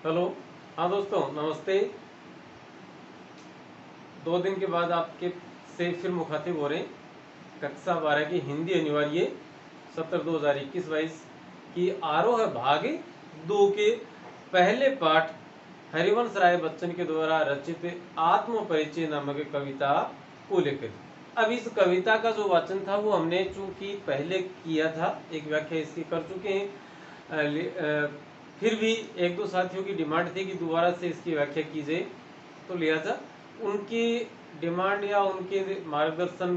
Hello. हाँ दोस्तों, नमस्ते। 2 दिन के बाद आपके से फिर मुखातिब हो रहे हैं। कक्षा 12 की हिंदी अनिवार्य सत्र 2021-22 की आरोह भाग 2 के पहले पाठ हरिवंश राय बच्चन के द्वारा रचित आत्म परिचय नामक कविता को लेकर। अब इस कविता का जो वाचन था वो हमने चूंकि पहले किया था, एक व्याख्या इसकी कर चुके हैं। फिर भी एक दो साथियों की डिमांड थी कि दोबारा से इसकी व्याख्या की जाए, तो लिहाजा उनकी डिमांड या उनके मार्गदर्शन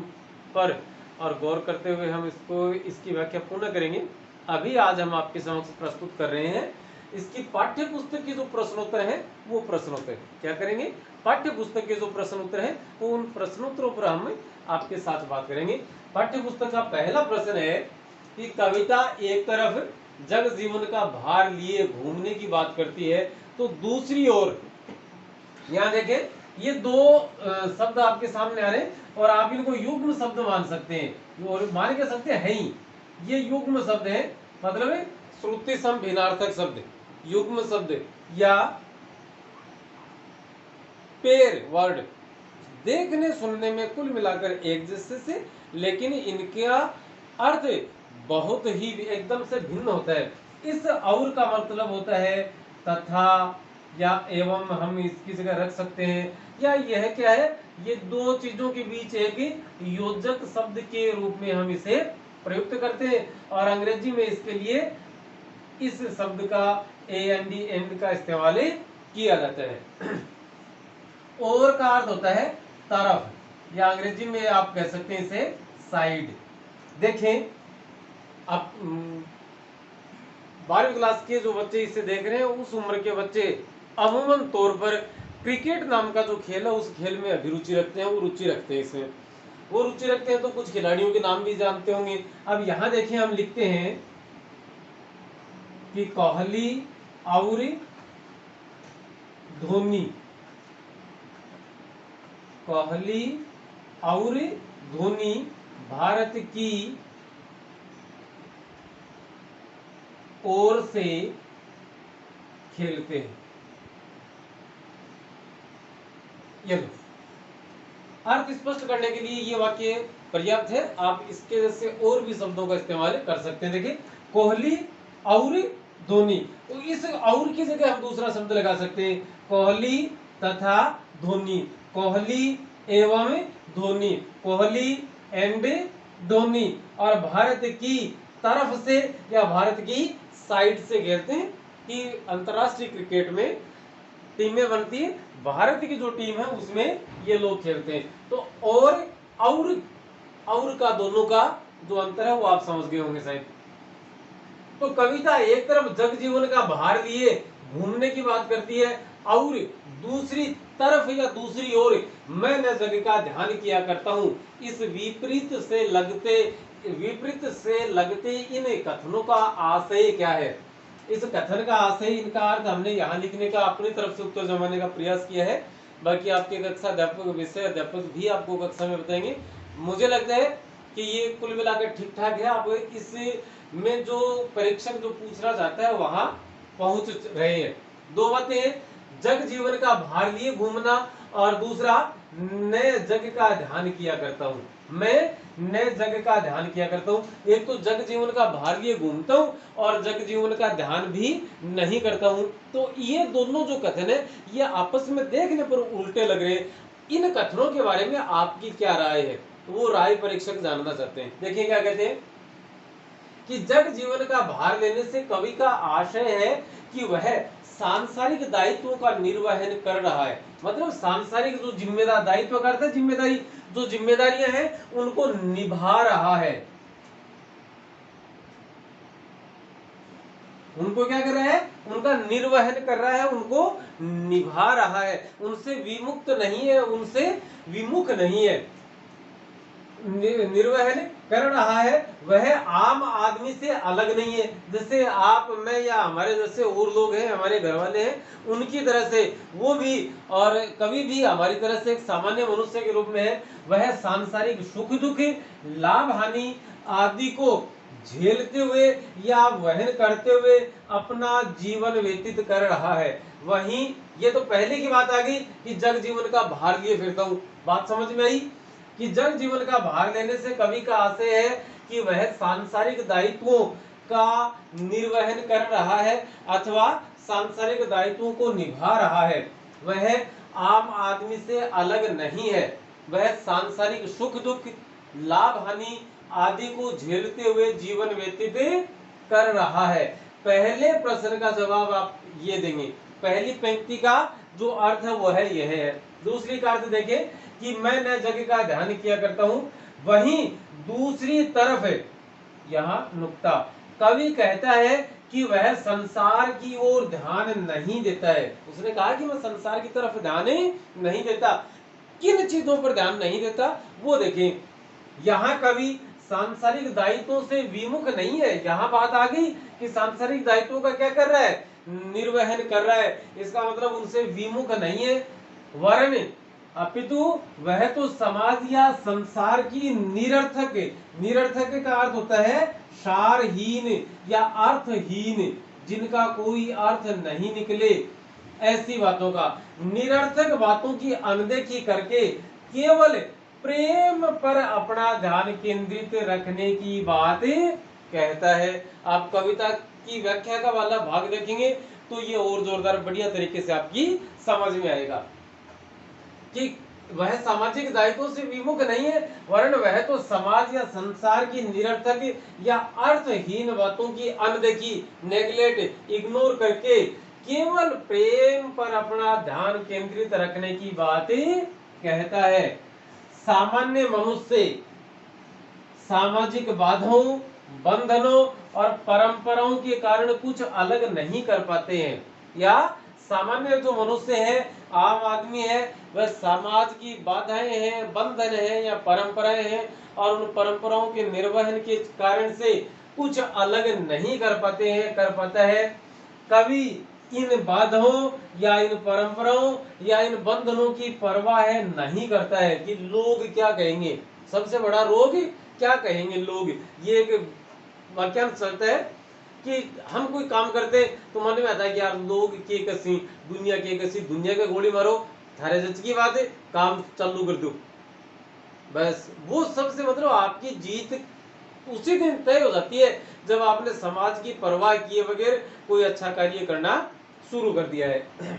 पर और गौर करते हुए हम इसकी व्याख्या पुनः करेंगे। अभी आज हम आपके समक्ष प्रस्तुत कर रहे हैं इसकी पाठ्य पुस्तक के जो प्रश्नोत्तर हैं वो प्रश्नोत्तर। क्या करेंगे? पाठ्य पुस्तक के जो प्रश्नोत्तर हैं वो उन प्रश्नोत्तरों पर हम आपके साथ बात करेंगे। पाठ्य पुस्तक का पहला प्रश्न है कि कविता एक तरफ जग जीवन का भार लिए घूमने की बात करती है, तो दूसरी ओर यहां देखें, ये दो शब्द आपके सामने आ रहे हैं और आप इनको युग्म शब्द मान सकते हैं और मान के सकते हैं ही। ये युग्म शब्द है, मतलब है श्रुति सम भिन्नार्थक शब्द, युग्म शब्द या पेर वर्ड देखने सुनने में कुल मिलाकर एक जैसे से, लेकिन इनका अर्थ बहुत ही एकदम से भिन्न होता है। इस और का मतलब होता है तथा या एवं, हम इसकी जगह रख सकते हैं, या यह क्या है, ये दो चीजों के बीच एक योजक शब्द के रूप में हम इसे प्रयुक्त करते हैं। और अंग्रेजी में इसके लिए इस शब्द का एंड का इस्तेमाल किया जाता है। और का अर्थ होता है तरफ, या अंग्रेजी में आप कह सकते हैं इसे साइड। देखें, आप 12वीं क्लास के जो बच्चे इसे देख रहे हैं, उस उम्र के बच्चे अमूमन तौर पर क्रिकेट नाम का जो खेल है उस खेल में अभिरुचि रखते हैं, वो रुचि रखते हैं इसमें, वो रुचि रखते हैं, तो कुछ खिलाड़ियों के नाम भी जानते होंगे। अब यहां देखें, हम लिखते हैं कि कोहली और धोनी, कोहली और धोनी भारत की ओर से खेलते हैं। ये अर्थ स्पष्ट करने के लिए ये वाक्य पर्याप्त है। आप इसके जैसे और भी शब्दों का इस्तेमाल कर सकते हैं। देखिए, कोहली और धोनी, तो इस और की जगह हम दूसरा शब्द लगा सकते हैं, कोहली तथा धोनी, कोहली एवं धोनी, कोहली एंड धोनी। और भारत की तरफ से या भारत की साइड से कहते हैं कि अंतरराष्ट्रीय क्रिकेट में टीमें बनती है, भारत की जो टीम है उसमें ये लोग खेलते हैं। तो और का दोनों का जो अंतर है वो आप समझ गए होंगे शायद। तो कविता एक तरफ जग जीवन का भार लिए घूमने की बात करती है, और दूसरी तरफ या दूसरी ओर मैं न जग का ध्यान किया करता हूं। इस विपरीत से लगते इन कथनों का आशय क्या है? इस कथन का आशय, इनका अर्थ हमने यहाँ लिखने का अपनी तरफ से उत्तर जमाने का प्रयास किया है। बाकी आपके कक्षा अध्यापक, विषय अध्यापक भी आपको कक्षा में बताएंगे। मुझे लगता है कि ये कुल मिलाकर ठीक ठाक है। आप इसमें जो परीक्षक जो पूछना चाहता है वहां पहुंच रहे हैं। दो बातें हैं, जग जीवन का भार लिए घूमना, और दूसरा नए जग का ध्यान किया करता हूं। मैं नए जग का ध्यान किया करता हूं। एक तो जग जीवन का भार लिए घूमता हूं और जग जीवन का ध्यान भी नहीं करता हूं। तो ये दोनों जो कथन है ये आपस में देखने पर उल्टे लग रहे हैं। इन कथनों के बारे में आपकी क्या राय है? वो राय परीक्षक जानना चाहते हैं। देखिए क्या कहते हैं कि जग जीवन का भार लेने से कवि का आशय है कि वह सांसारिक दायित्वों का निर्वहन कर रहा है। मतलब सांसारिक जो जिम्मेदार, दायित्व करता है जिम्मेदारी, जो जिम्मेदारियां हैं उनको निभा रहा है। उनको क्या कर रहा है? उनका निर्वहन कर रहा है, उनको निभा रहा है, उनसे विमुक्त नहीं है, उनसे विमुख नहीं है, निर्वहन कर रहा है। वह आम आदमी से अलग नहीं है, जैसे आप, मैं या हमारे जैसे और लोग हैं, हमारे घर वाले हैं, उनकी तरह से वो भी, और कभी भी हमारी तरह से एक सामान्य मनुष्य के रूप में है। वह सांसारिक सुख दुख, लाभ हानि आदि को झेलते हुए या वहन करते हुए अपना जीवन व्यतीत कर रहा है। वहीं ये तो पहले की बात आ गई कि जग जीवन का भार लिए फिरता हूं। बात समझ में आई कि जग जीवन का भार लेने से कवि का आशय है कि वह सांसारिक दायित्वों का निर्वहन कर रहा है अथवा सांसारिक दायित्वों को निभा रहा है। वह आम आदमी से अलग नहीं है। वह सांसारिक सुख दुख, लाभ हानि आदि को झेलते हुए जीवन व्यतीत कर रहा है। पहले प्रश्न का जवाब आप ये देंगे। पहली पंक्ति का जो अर्थ है वो है यह है। दूसरी का अर्थ देखें कि मैं न जग का ध्यान किया करता हूं, वहीं दूसरी तरफ यहाँ नुक्ता, कवि कहता है कि वह संसार की ओर ध्यान नहीं देता है। उसने कहा कि मैं संसार की तरफ ध्यान नहीं देता। किन चीजों पर ध्यान नहीं देता वो देखें। यहाँ कवि सांसारिक दायित्वों से विमुख नहीं है। यहाँ बात आ गई कि सांसारिक दायित्वों का क्या कर रहा है, निर्वहन कर रहा है। इसका मतलब उनसे विमुख नहीं है, वरन अपितु वह तो समाज या संसार की निरर्थक, निरर्थक का अर्थ होता है सारहीन या अर्थहीन, जिनका कोई अर्थ नहीं निकले, ऐसी बातों का, निरर्थक बातों की अनदेखी करके केवल प्रेम पर अपना ध्यान केंद्रित रखने की बात कहता है। आप कविता की व्याख्या का वाला भाग देखेंगे तो ये और जोरदार बढ़िया तरीके से आपकी समझ में आएगा कि वह सामाजिक दायित्वों से विमुख नहीं है, वरन वह तो समाज या संसार की निरर्थक या अर्थहीन बातों की अनदेखी, नेग्लेक्ट, इग्नोर करके केवल प्रेम पर अपना ध्यान केंद्रित रखने की बात कहता है। सामान्य मनुष्य सामाजिक बाधाओं, बंधनों और परंपराओं के कारण कुछ अलग नहीं कर पाते हैं। या सामान्य जो मनुष्य है, आम आदमी है, वह समाज की बाधाएं हैं, बंधन है या परंपराएं हैं और उन परंपराओं के निर्वहन के कारण से कुछ अलग नहीं कर पाता है। कवि इन बाधाओं या इन परंपराओं या इन बंधनों की परवाह नहीं करता है कि लोग क्या कहेंगे। सबसे बड़ा रोग क्या कहेंगे लोग, ये एक वाक्यांश चलता है कि हम कोई काम करते तो मन में आता है कि यार लोग के कसी, दुनिया के कसी, दुनिया के गोली मारो, थारे जच की बात है, काम चालू कर दो। बस वो सबसे मतलब आपकी जीत उसी दिन तय हो जाती है जब आपने समाज की परवाह किए बगैर कोई अच्छा कार्य करना शुरू कर दिया है।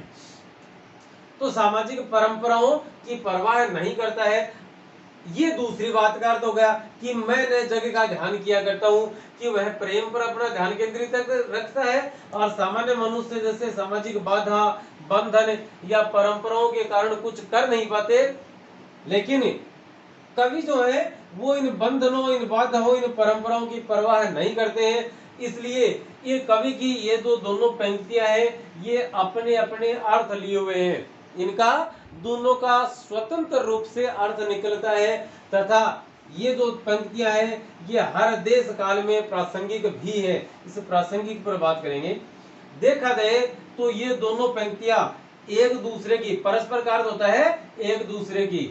तो सामाजिक परंपराओं की परवाह नहीं करता है। ये दूसरी बात का अर्थ हो गया कि मैं नए जगह का ध्यान किया करता हूं, कि वह प्रेम पर अपना ध्यान केंद्रित रखता है और सामान्य मनुष्य जैसे सामाजिक बाधा, बंधन या परंपराओं के कारण कुछ कर नहीं पाते, लेकिन कवि जो है वो इन बंधनों, इन बाधाओं, इन परंपराओं की परवाह नहीं करते हैं। इसलिए ये कवि की ये जो दोनों पंक्तियां हैं ये अपने अपने अर्थ लिए हुए हैं। इनका दोनों का स्वतंत्र रूप से अर्थ निकलता है तथा ये जो पंक्तियां हैं ये हर देश काल में प्रासंगिक भी है। इस प्रासंगिक पर बात करेंगे। देखा जाए तो ये दोनों पंक्तियां एक दूसरे की, परस्पर का अर्थ होता है एक दूसरे की,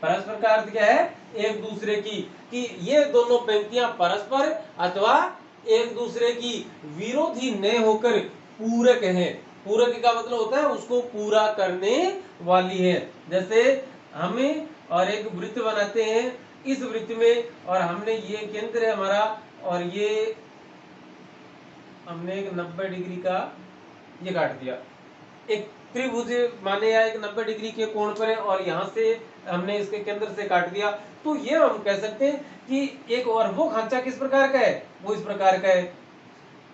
परस्पर का अर्थ क्या है, एक दूसरे की, कि ये दोनों पंक्तियां परस्पर अथवा एक दूसरे की विरोधी न होकर पूरक हैं। पूरक का मतलब होता है उसको पूरा करने वाली है। जैसे हमें और एक वृत्त बनाते हैं, इस वृत्त में और हमने ये केंद्र है हमारा और ये हमने एक 90 डिग्री का ये काट दिया, एक त्रिभुज माने या एक 90 डिग्री के कोण पर है और यहाँ से हमने इसके केंद्र से काट दिया, तो ये हम कह सकते हैं कि एक, और वो खांचा किस प्रकार का है, वो इस प्रकार का है।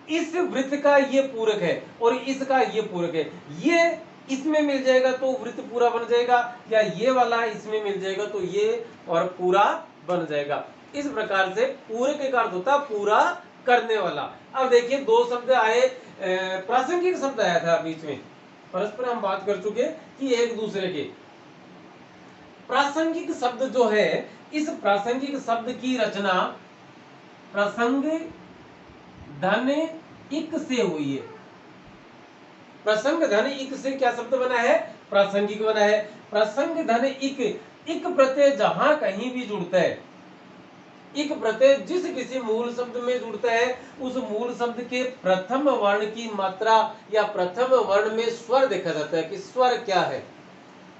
इस वृत्त का ये पूरक है और इसका ये पूरक है। ये इसमें मिल जाएगा तो वृत्त पूरा बन जाएगा, या ये वाला इसमें मिल जाएगा तो ये और पूरा बन जाएगा। इस प्रकार से पूरक का अर्थ होता है पूरा करने वाला। अब देखिए दो शब्द आए, प्रासंगिक शब्द आया था बीच में, परस्पर हम बात कर चुके कि एक दूसरे के। प्रासंगिक शब्द जो है, इस प्रासंगिक शब्द की रचना प्रसंग धन इक से हुई है। प्रसंग धन इक से क्या शब्द बना है, प्रासंगिक बना है। प्रसंग धन इक, इक प्रत्यय जहां कहीं भी जुड़ता है, इक प्रत्यय जिस किसी मूल शब्द में जुड़ता है उस मूल शब्द के प्रथम वर्ण की मात्रा या प्रथम वर्ण में स्वर देखा जाता है कि स्वर क्या है।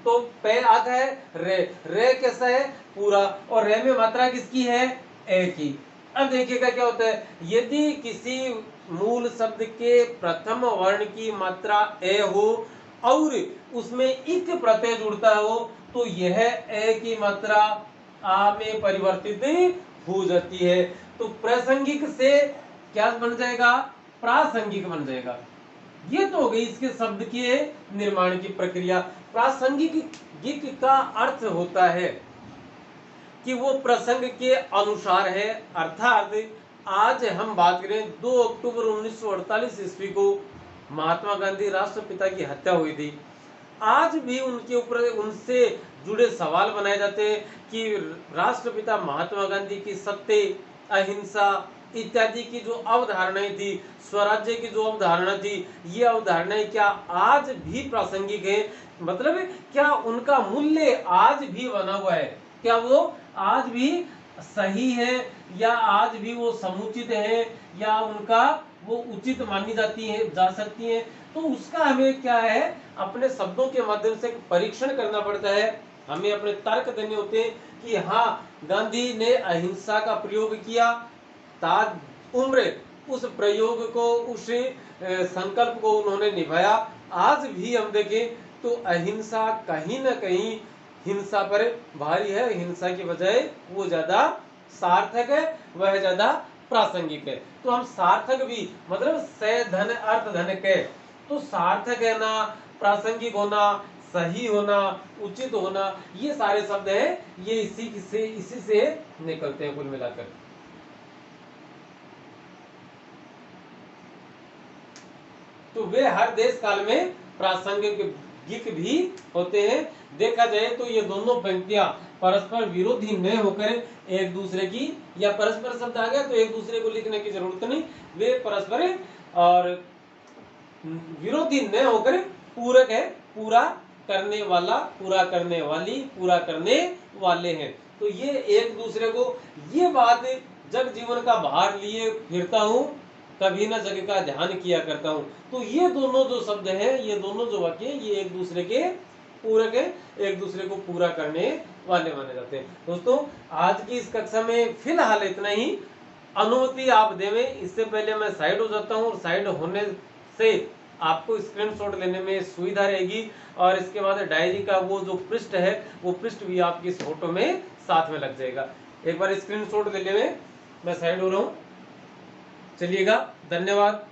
तो पे आता है रे, रे कैसा है पूरा, और रे में मात्रा किसकी है ए की। अब देखिएगा क्या होता है, यदि किसी मूल शब्द के प्रथम वर्ण की मात्रा ए हो और उसमें इक प्रत्यय जुड़ता हो तो यह ए की मात्रा आ में परिवर्तित हो जाती है। तो प्रासंगिक से क्या बन जाएगा, प्रासंगिक बन जाएगा। ये तो हो गई इसके शब्द के निर्माण की प्रक्रिया। प्रासंगिक गिक का अर्थ होता है कि वो प्रसंग के अनुसार है, अर्थात आज हम बात करें 2 अक्टूबर 1948 ईस्वी को महात्मा गांधी राष्ट्रपिता की हत्या हुई थी। आज भी उनके ऊपर उनसे जुड़े सवाल बनाए जाते हैं कि राष्ट्रपिता महात्मा गांधी की सत्य, अहिंसा इत्यादि की जो अवधारणाएं थी, स्वराज्य की जो अवधारणा थी, ये अवधारणाएं क्या आज भी प्रासंगिक है, मतलब क्या उनका मूल्य आज भी बना हुआ है, क्या वो आज भी सही है या आज भी वो समुचित है या उनका वो उचित मानी जाती है जा सकती है। तो उसका हमें क्या है, अपने शब्दों के माध्यम से परीक्षण करना पड़ता है। हमें अपने तर्क देने होते हैं कि हाँ गांधी ने अहिंसा का प्रयोग किया, ताज उम्र उस प्रयोग को, उस संकल्प को उन्होंने निभाया। आज भी हम देखें तो अहिंसा कहीं ना कहीं हिंसा पर भारी है, हिंसा की बजाय वो ज्यादा सार्थक है, वह ज्यादा प्रासंगिक है। तो हम सार्थक भी मतलब से धन अर्थ धन के, तो सार्थक है ना, प्रासंगिक होना, सही होना, उचित होना, ये सारे शब्द हैं, ये इसी से निकलते हैं कुल मिलाकर। तो वे हर देश काल में प्रासंगिक भी होते हैं। देखा जाए तो ये दोनों पंक्तियां परस्पर विरोधी न होकर एक दूसरे की, या परस्पर शब्द आ गया तो एक दूसरे को लिखने की जरूरत नहीं, वे परस्पर और विरोधी न होकर पूरक है, पूरा करने वाला, पूरा करने वाली, पूरा करने वाले हैं। तो ये एक दूसरे को, ये बात जग जीवन का भार लिए फिरता हूँ, कभी ना जग का ध्यान किया करता हूँ। तो ये दोनों जो शब्द हैं, ये दोनों जो वाक्य हैं, ये एक दूसरे के पूरक है, एक दूसरे को पूरा करने वाले माने जाते हैं। दोस्तों आज की इस कक्षा में फिलहाल इतना ही। अनुमति आप देवें इससे पहले मैं साइड हो जाता हूँ, और साइड होने से आपको स्क्रीनशॉट लेने में सुविधा रहेगी, और इसके बाद डायरी का वो जो पृष्ठ है वो पृष्ठ भी आपकी इस फोटो में साथ में लग जाएगा। एक बार स्क्रीनशॉट ले लें, मैं साइड हो रहा हूँ। चलिएगा, धन्यवाद।